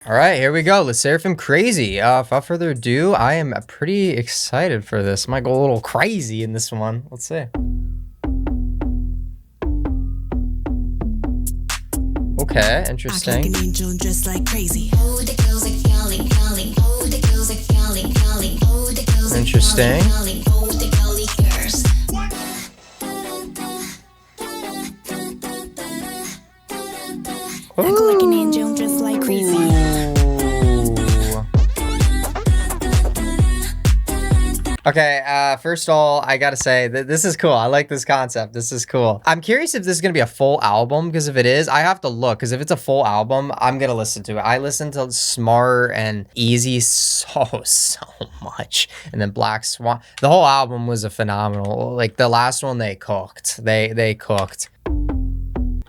All right, here we go. 르세라핌 Crazy. Without further ado, I am pretty excited for this. Might go a little crazy in this one. Let's see. Okay, interesting. Interesting. Like an angel, just like crazy. Okay, first of all, I gotta say that this is cool. I like this concept. This is cool. I'm curious if this is gonna be a full album, because if it is, I have to look, because if it's a full album, I'm gonna listen to it. I listened to Smart and Easy so much. And then Black Swan. The whole album was a phenomenal. Like the last one, they cooked. They cooked.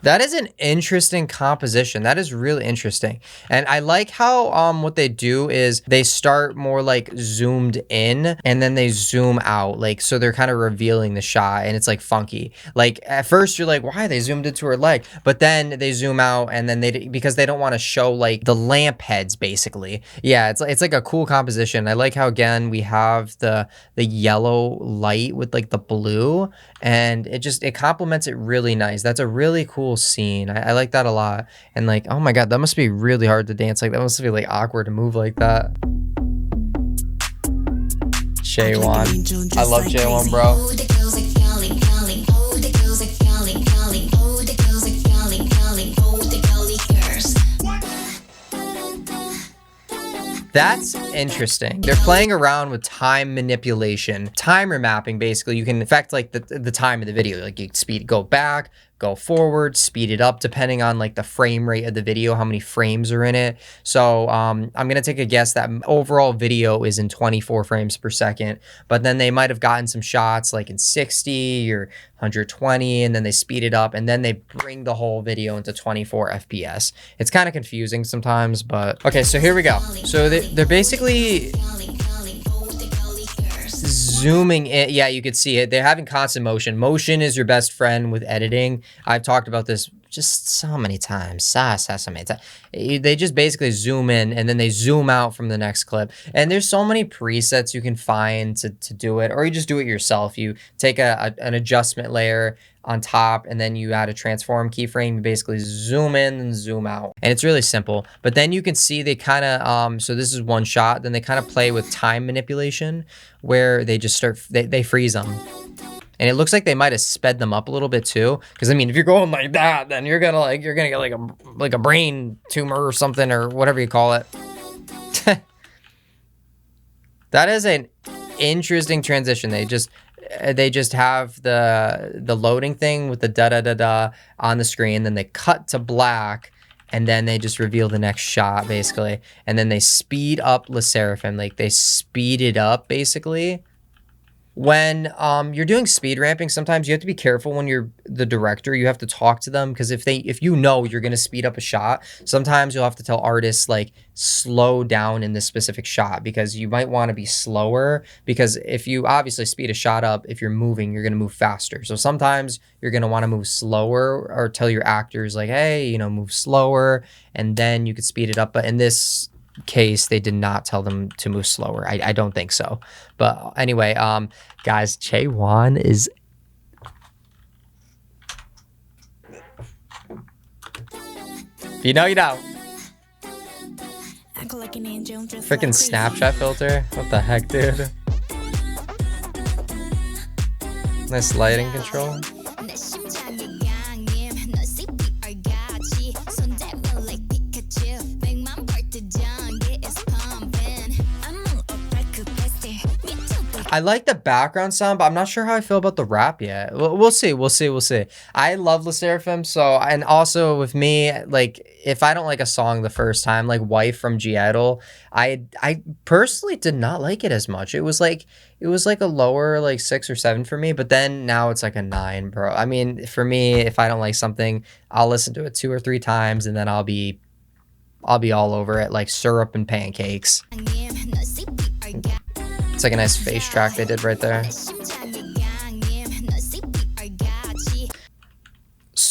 That is an interesting composition. That is really interesting. And I like how what they do is they start more like zoomed in and then they zoom out. Like, so they're kind of revealing the shot and it's like funky. Like at first you're like, why they zoomed into her leg? But then they zoom out and then because they don't want to show like the lamp heads basically. Yeah, it's like a cool composition. I like how again we have the yellow light with like the blue, and it complements it really nice. That's a really cool scene. I like that a lot. And like, oh my god, that must be really hard to dance like that. Must be like awkward to move like that. Jaewon. I love Jaewon, bro. That's interesting. They're playing around with time manipulation, timer mapping. Basically, you can affect like the time of the video. Like you speed, go back, go forward, speed it up, depending on like the frame rate of the video, how many frames are in it. So I'm gonna take a guess that overall video is in 24 frames per second, but then they might have gotten some shots like in 60 or 120, and then they speed it up, and then they bring the whole video into 24 FPS. It's kind of confusing sometimes, but okay, so here we go. So they're basically zooming in. Yeah, you could see it. They're having constant motion. Motion is your best friend with editing. I've talked about this just so many times. So many times. They just basically zoom in and then they zoom out from the next clip. And there's so many presets you can find to do it, or you just do it yourself. You take an adjustment layer on top and then you add a transform keyframe. You basically zoom in and zoom out, and it's really simple. But then you can see they kind of so this is one shot, then they kind of play with time manipulation where they just they freeze them. And it looks like they might have sped them up a little bit too, because I mean, if you're going like that, then you're gonna get like a brain tumor or something, or whatever you call it. That is an interesting transition. They just have the loading thing with the da on the screen, then they cut to black, and then they just reveal the next shot basically, and then they speed up 르세라핌, like they speed it up basically. When you're doing speed ramping, sometimes you have to be careful when you're the director. You have to talk to them, because if you know you're going to speed up a shot, sometimes you'll have to tell artists like slow down in this specific shot, because you might want to be slower, because if you obviously speed a shot up, if you're moving, you're going to move faster. So sometimes you're going to want to move slower, or tell your actors like, hey, you know, move slower, and then you could speed it up. But in this case, they did not tell them to move slower. I don't think so. But anyway, guys, Jaewon is if you know, you know. Freaking Snapchat filter. What the heck, dude? Nice lighting control. I like the background sound, but I'm not sure how I feel about the rap yet. We'll see. I love 르세라핌, so, and also with me, like, if I don't like a song the first time, like Wife from G-Idol, I personally did not like it as much. It was like a lower, like 6 or 7 for me, but then now it's like a 9, bro. I mean, for me, if I don't like something, I'll listen to it 2 or 3 times, and then I'll be all over it, like syrup and pancakes. It's like a nice face track they did right there.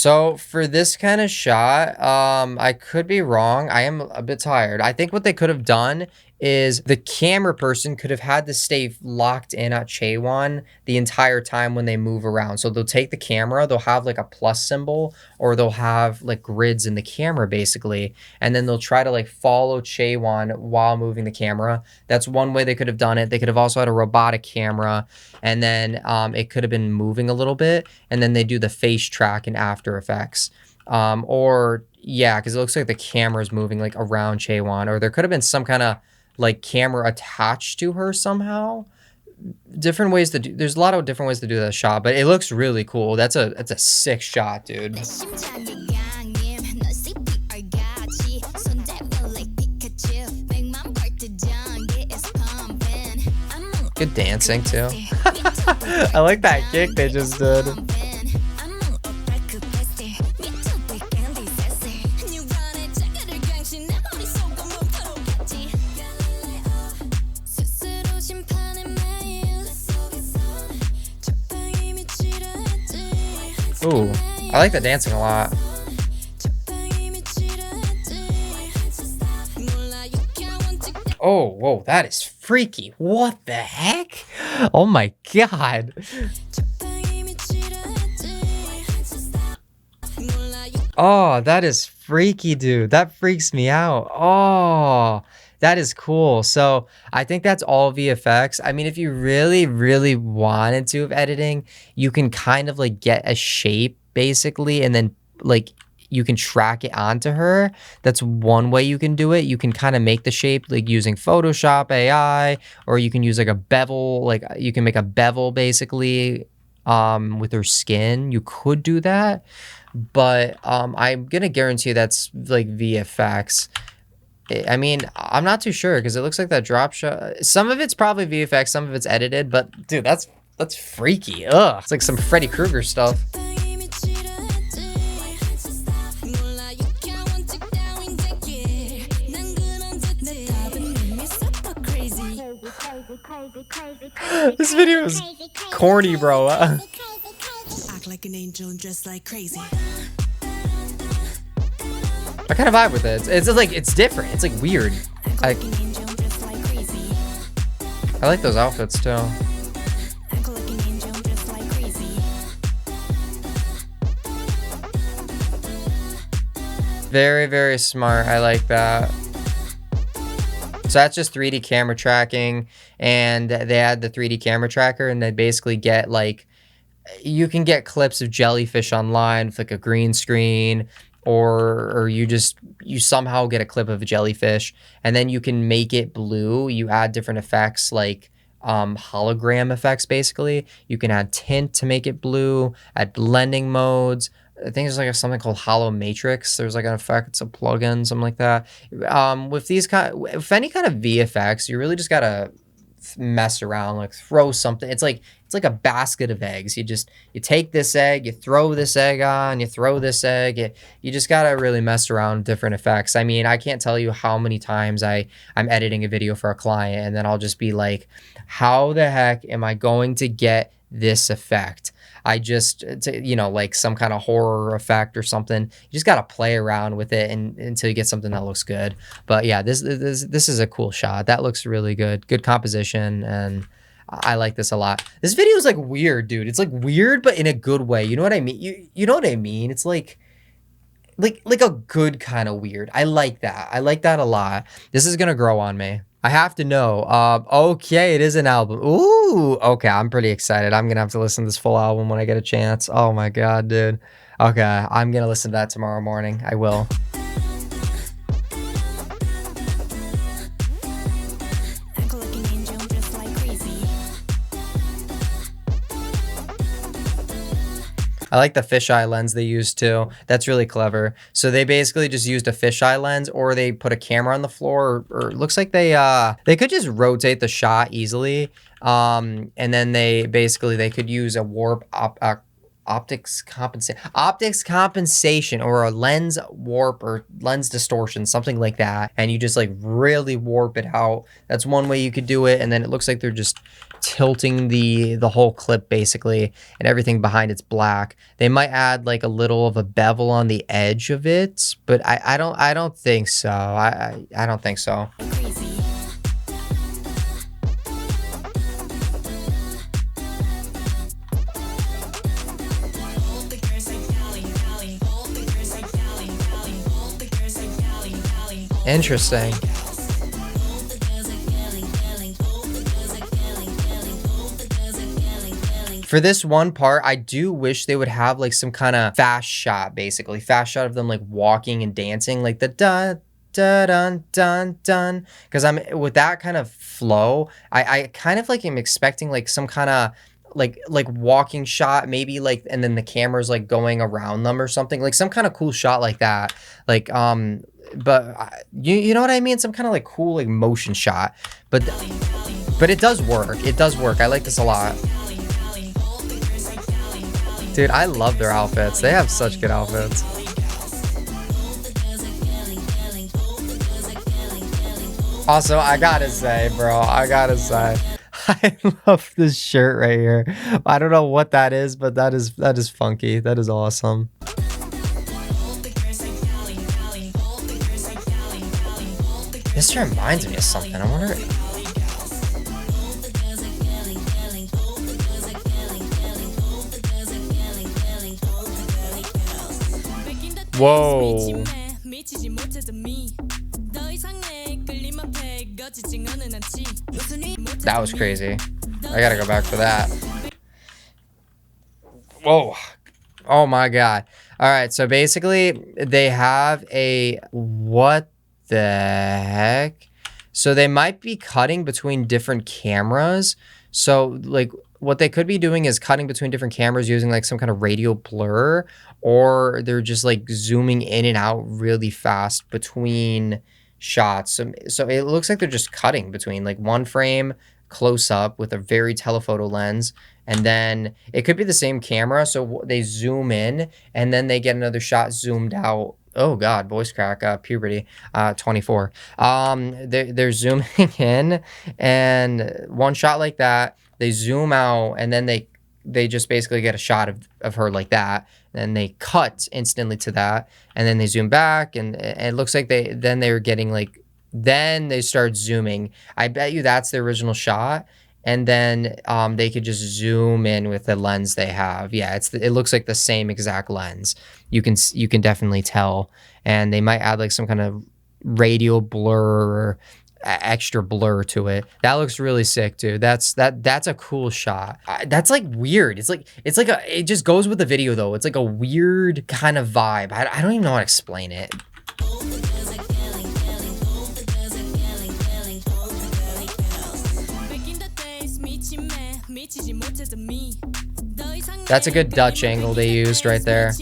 So for this kind of shot, I could be wrong. I am a bit tired. I think what they could have done is the camera person could have had to stay locked in at Chaewon the entire time when they move around. So they'll take the camera, they'll have like a plus symbol, or they'll have like grids in the camera basically, and then they'll try to like follow Chaewon while moving the camera. That's one way they could have done it. They could have also had a robotic camera, and then it could have been moving a little bit, and then they do the face track in After Effects. Or yeah, because it looks like the camera's moving like around Chaewon, or there could have been some kind of like camera attached to her somehow. Different ways to do, there's a lot of different ways to do that shot, but it looks really cool. That's a sick shot, dude. Good dancing too. I like that kick they just did. Ooh, I like the dancing a lot. Oh, whoa, that is freaky. What the heck? Oh my god. Oh, that is freaky, dude. That freaks me out. Oh, that is cool. So I think that's all VFX. I mean, if you really, really wanted to have editing, you can kind of like get a shape basically, and then like you can track it onto her. That's one way you can do it. You can kind of make the shape like using Photoshop AI, or you can use like a bevel, like you can make a bevel basically with her skin. You could do that, but I'm gonna guarantee that's like VFX. I mean, I'm not too sure because it looks like that drop shot. Some of it's probably VFX, some of it's edited, but dude, that's freaky. Ugh, it's like some Freddy Krueger stuff. This video is corny, bro. Act like an angel and dress like crazy. I kind of vibe with it. It's like, it's different. It's like weird. I like those outfits too. Very, very smart. I like that. So that's just 3D camera tracking, and they add the 3D camera tracker, and they basically get like, you can get clips of jellyfish online with like a green screen, or you somehow get a clip of a jellyfish, and then you can make it blue. You add different effects like hologram effects basically. You can add tint to make it blue, add blending modes. I think there's like something called Hollow Matrix. There's like an effect, it's a plugin, something like that. With any kind of VFX, you really just gotta mess around, like throw something. It's like a basket of eggs. You take this egg, you throw this egg on, you throw this egg. You just gotta really mess around with different effects. I mean, I can't tell you how many times I'm editing a video for a client, and then I'll just be like, how the heck am I going to get this effect? Like some kind of horror effect or something. You just got to play around with it until you get something that looks good. But yeah, this is a cool shot. That looks really good. Good composition, and I like this a lot. This video is like weird, dude. It's like weird, but in a good way. You know what I mean? You know what I mean? It's like a good kind of weird. I like that. I like that a lot. This is gonna grow on me. I have to know. Okay, it is an album. Ooh, okay, I'm pretty excited. I'm gonna have to listen to this full album when I get a chance. Oh my god, dude. Okay, I'm gonna listen to that tomorrow morning. I will. I like the fisheye lens they used too. That's really clever. So they basically just used a fisheye lens, or they put a camera on the floor, or it looks like they could just rotate the shot easily. And then they could use a warp optics compensation or a lens warp or lens distortion, something like that, and you just like really warp it out. That's one way you could do it. And then it looks like they're just tilting the whole clip basically, and everything behind it's black. They might add like a little of a bevel on the edge of it, but I don't think so. I don't think so. Interesting. For this one part, I do wish they would have like some kind of fast shot, basically. Fast shot of them like walking and dancing, like the dun dun dun dun dun. Because I'm with that kind of flow, I kind of like am expecting like some kind of like walking shot, maybe like, and then the camera's like going around them or something, like some kind of cool shot like that. Like but you know what I mean? Some kind of like cool like motion shot. But it does work. It does work. I like this a lot. Dude, I love their outfits. They have such good outfits. Also, I gotta say, bro, I love this shirt right here. I don't know what that is, but that is funky. That is awesome. This reminds me of something. I wonder. Whoa. That was crazy. I gotta go back for that. Whoa. Oh my god. Alright, so basically they have a... What the heck? So they might be cutting between different cameras. So like what they could be doing is cutting between different cameras using like some kind of radial blur, or they're just like zooming in and out really fast between shots. So it looks like they're just cutting between like one frame close up with a very telephoto lens, and then it could be the same camera, so they zoom in and then they get another shot zoomed out. Oh god, voice crack, puberty, 24. They're zooming in, and one shot like that, they zoom out, and then they just basically get a shot of her like that, and they cut instantly to that, and then they zoom back, and it looks like they're getting like, then they start zooming. I bet you that's the original shot, and then they could just zoom in with the lens they have. Yeah, it looks like the same exact lens. You can definitely tell, and they might add like some kind of radial blur or extra blur to it. That looks really sick, dude. That's a cool shot. That's like weird. It just goes with the video though. It's like a weird kind of vibe. I don't even know how to explain it. That's a good Dutch angle they used right there.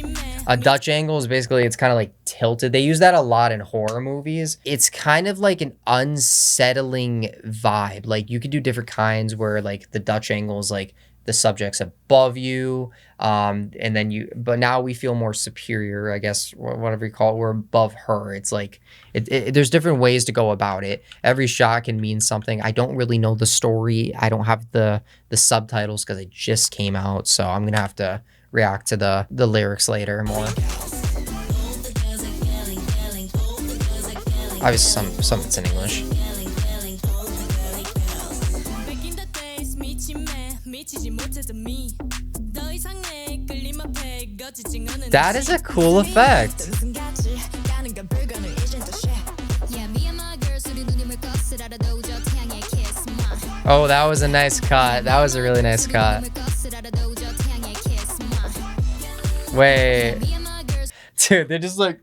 A Dutch angle is basically, it's kind of like tilted. They use that a lot in horror movies. It's kind of like an unsettling vibe. Like you could do different kinds where like the Dutch angle is like the subject's above you, and then but now we feel more superior, I guess, whatever you call it. We're above her. It's like there's different ways to go about it. Every shot can mean something. I don't really know the story. I don't have the subtitles because it just came out, so I'm gonna have to react to the lyrics later more. Obviously some it's in English. That is a cool effect. Oh, that was a nice cut. That was a really nice cut. Wait. Dude, they're just like...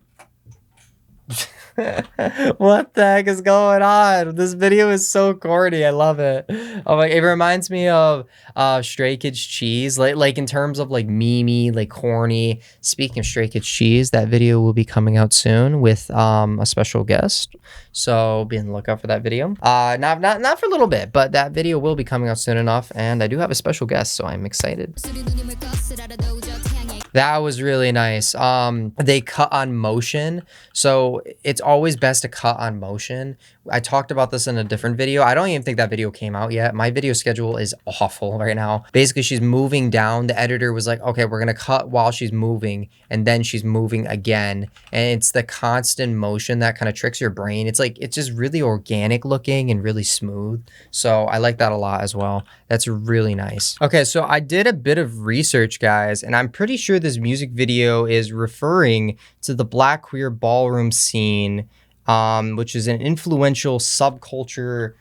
What the heck is going on? This video is so corny. I love it. Oh my, it reminds me of Stray Kids Cheese, like in terms of like memey, like corny. Speaking of Stray Kids Cheese, that video will be coming out soon with a special guest, so be on the lookout for that video. Not for a little bit, but that video will be coming out soon enough, and I do have a special guest, so I'm excited. That was really nice. They cut on motion. So it's always best to cut on motion. I talked about this in a different video. I don't even think that video came out yet. My video schedule is awful right now. Basically, she's moving down. The editor was like, okay, we're going to cut while she's moving, and then she's moving again. And it's the constant motion that kind of tricks your brain. It's like, it's just really organic looking and really smooth. So I like that a lot as well. That's really nice. Okay, so I did a bit of research, guys, and I'm pretty sure this music video is referring to the Black queer ballroom scene, which is an influential subculture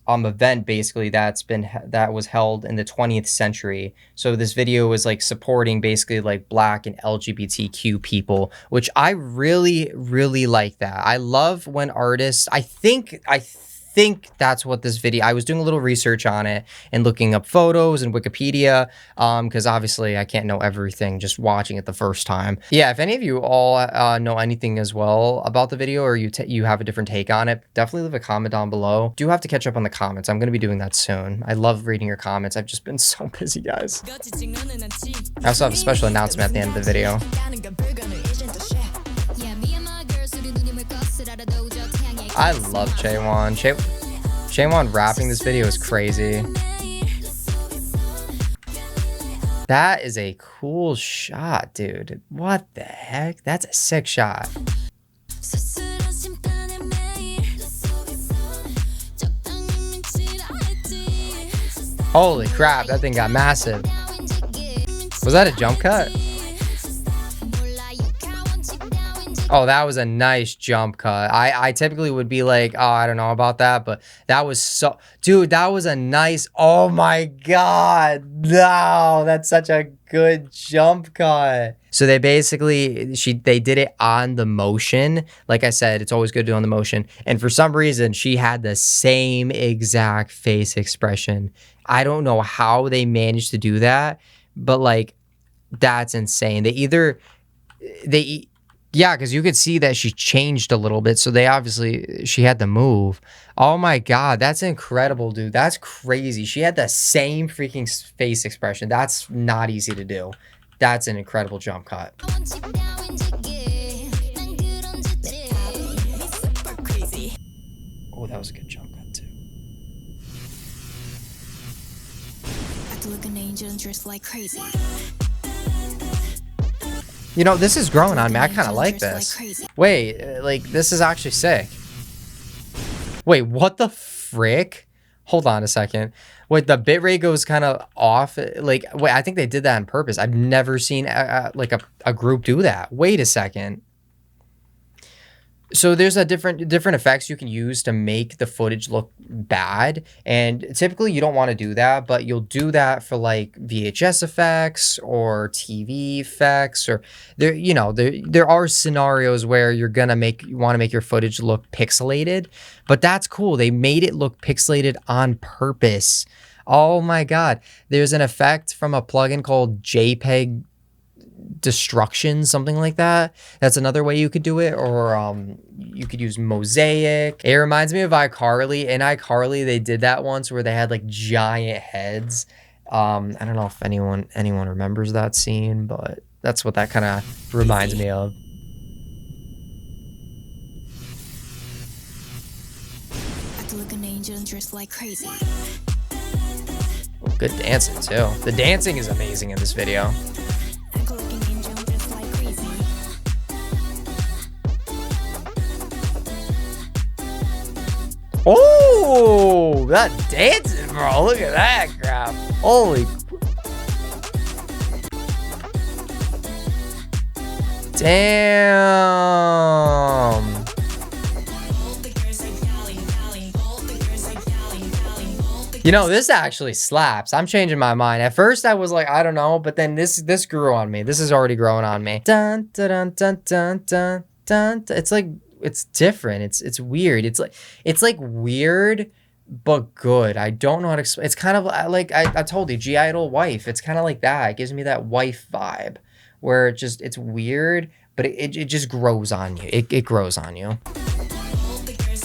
event basically that was held in the 20th century. So this video was like supporting basically like Black and LGBTQ people, which I really, really like that. I love when artists, I think that's what this video, I was doing a little research on it and looking up photos and Wikipedia, because obviously I can't know everything just watching it the first time. Yeah, if any of you all know anything as well about the video, or you have a different take on it, definitely leave a comment down below. Do have to catch up on the comments. I'm going to be doing that soon. I love reading your comments. I've just been so busy, guys. I also have a special announcement at the end of the video. I love Chaewon. Chaewon rapping this video is crazy. That is a cool shot, dude. What the heck? That's a sick shot. Holy crap, that thing got massive. Was that a jump cut? Oh, that was a nice jump cut. I typically would be like, oh, I don't know about that, but that was so, dude, that was a nice, oh my God. No, that's such a good jump cut. So they basically, they did it on the motion. Like I said, it's always good to do on the motion. And for some reason, she had the same exact face expression. I don't know how they managed to do that, but like, that's insane. Yeah, because you could see that she changed a little bit. So she had to move. Oh my God, that's incredible, dude. That's crazy. She had the same freaking face expression. That's not easy to do. That's an incredible jump cut. Oh, that was a good jump cut too. You know, this is growing on me. I kind of like this. Wait, like, this is actually sick. Wait, what the frick? Hold on a second. Wait, the bitrate goes kind of off. Like, wait, I think they did that on purpose. I've never seen like a group do that. Wait a second. So there's a different effects you can use to make the footage look bad, and typically you don't want to do that, but you'll do that for like VHS effects or TV effects, or there are scenarios where you want to make your footage look pixelated, but that's cool. They made it look pixelated on purpose. Oh my God. There's an effect from a plugin called JPEG destruction, something like that. That's another way you could do it. Or you could use mosaic. It reminds me of iCarly. In iCarly, they did that once where they had like giant heads. I don't know if anyone remembers that scene, but that's what that kind of reminds me of. Oh, good dancing too. The dancing is amazing in this video. Oh, that dancing, bro. Look at that crap. Holy. Damn. You know, this actually slaps. I'm changing my mind. At first, I was like, I don't know, but then this grew on me. This is already growing on me. Dun, dun, dun, dun, dun, dun, dun. It's like, it's different. It's weird. It's like weird, but good. I don't know how to explain. It's kind of like I told you, G-Idol wife. It's kind of like that. It gives me that wife vibe where it's weird, but it just grows on you. It grows on you.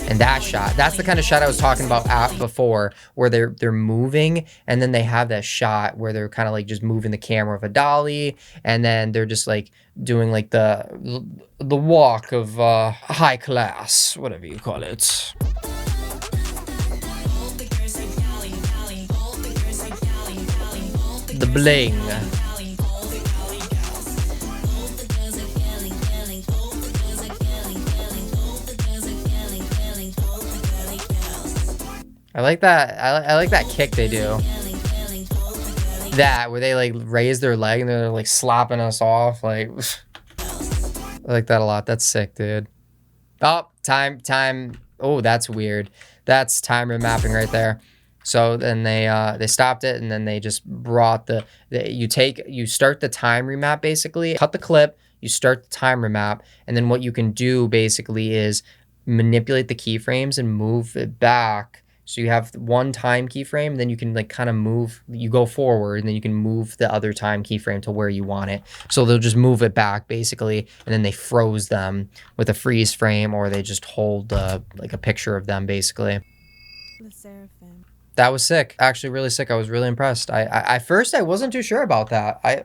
And that shot, that's the kind of shot I was talking about before, where they're moving, and then they have that shot where they're kind of like just moving the camera of a dolly, and then they're just like doing like the walk of high class, whatever you call it. The bling. I like that. I like that kick they do. That where they like raise their leg and they're like slapping us off. Like, I like that a lot. That's sick, dude. Oh, time. Oh, that's weird. That's time remapping right there. So then they stopped it, and then they just brought you start the time remap basically, cut the clip, you start the time remap, and then what you can do basically is manipulate the keyframes and move it back. So you have one time keyframe, then you can like kind of move, you go forward, and then you can move the other time keyframe to where you want it. So they'll just move it back basically, and then they froze them with a freeze frame, or they just hold like a picture of them basically. 르세라핌. That was sick. Actually, really sick. I was really impressed. At first I wasn't too sure about that. I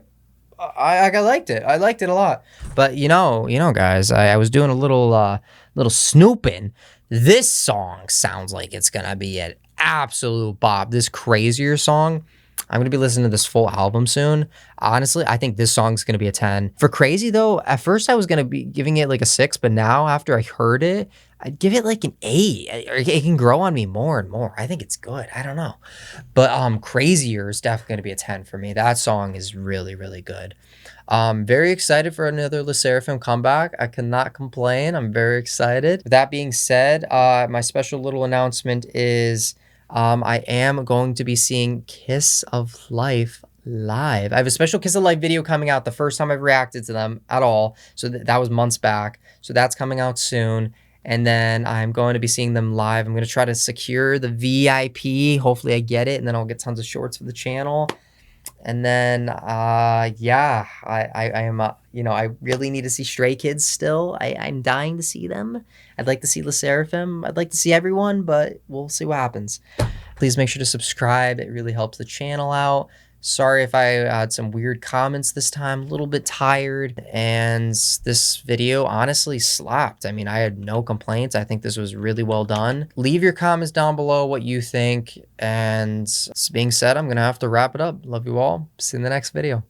liked it. I liked it a lot. But you know, guys, I was doing a little snooping. This song sounds like it's gonna be an absolute bop. This Crazier song, I'm gonna be listening to this full album soon. Honestly, I think this song's gonna be a 10. For Crazy though, at first I was gonna be giving it like a 6, but now after I heard it, I'd give it like an 8. It can grow on me more and more. I think it's good. I don't know. But Crazier is definitely gonna be a 10 for me. That song is really, really good. Very excited for another SSerafim comeback. I cannot complain. I'm very excited. With that being said, my special little announcement is I am going to be seeing Kiss of Life live. I have a special Kiss of Life video coming out, the first time I've reacted to them at all. So that was months back. So that's coming out soon. And then I'm going to be seeing them live. I'm going to try to secure the VIP. Hopefully I get it, and then I'll get tons of shorts for the channel. And then, yeah, I am, I really need to see Stray Kids still. I'm dying to see them. I'd like to see SSerafim. I'd like to see everyone, but we'll see what happens. Please make sure to subscribe. It really helps the channel out. Sorry if I had some weird comments this time, a little bit tired, and this video honestly slapped. I mean, I had no complaints. I think this was really well done. Leave your comments down below what you think, and this being said, I'm gonna have to wrap it up. Love you all. See you in the next video.